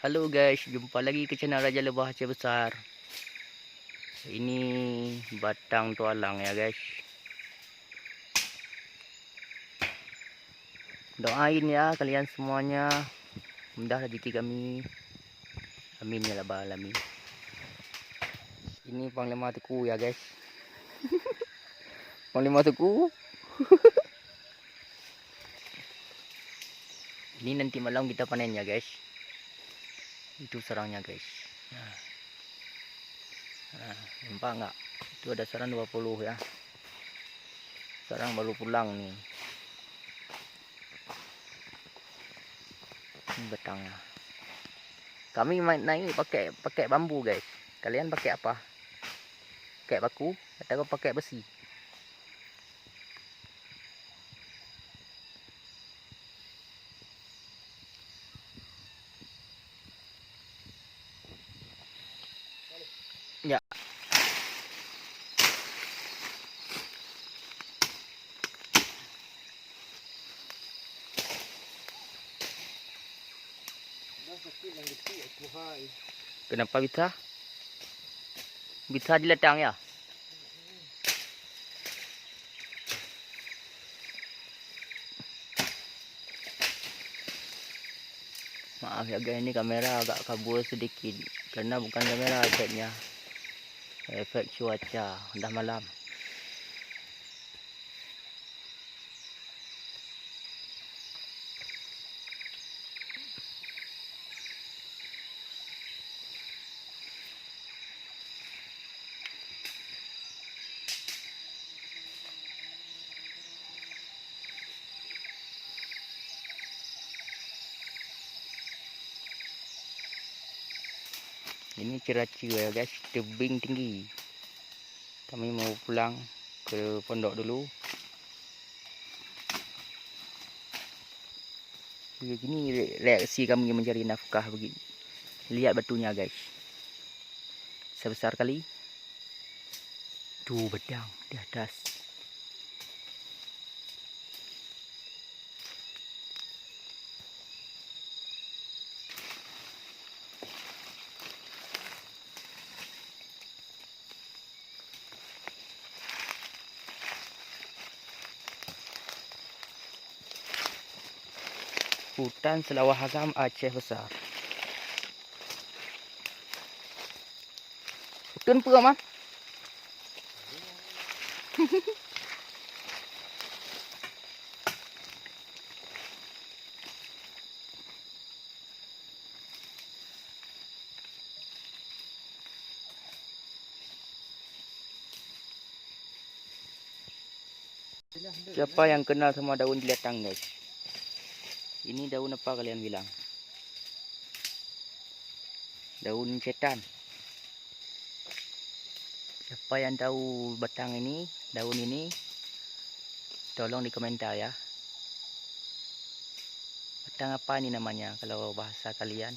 Halo guys, jumpa lagi ke channel Raja Lebah Aceh Besar. Ini batang tualang ya guys. Doain ya kalian semuanya, mudah rezeki kami. Amin ya rabbal alamin. Ini panglima tuku ya guys. Panglima tuku. Ini nanti malam kita panen ya guys. Itu sarangnya guys. Nah, nampak nggak? Itu ada sarang 20 ya. Sarang baru pulang nih. Ini batangnya. Kami naik pakai bambu guys. Kalian pakai apa? Pakai baku atau pakai besi? Ya. Kenapa bisa? Bisa diletang ya? Maaf ya guys, ini kamera agak kabur sedikit karena bukan kamera efeknya. Efek cuaca, udah malam. Ini ciraci ya guys, tebing tinggi. Kami mau pulang ke pondok dulu. Begini reaksi kami mencari nafkah begini. Lihat batunya guys, sebesar kali. Tuh bedang di atas. Hutan Selawah Agam Aceh Besar. Hutan pura man. Siapa yang kenal sama daun jeletang guys? Ini daun apa kalian bilang? Daun setan. Siapa yang tahu batang ini, daun ini? Tolong di komentar ya. Batang apa ini namanya kalau bahasa kalian?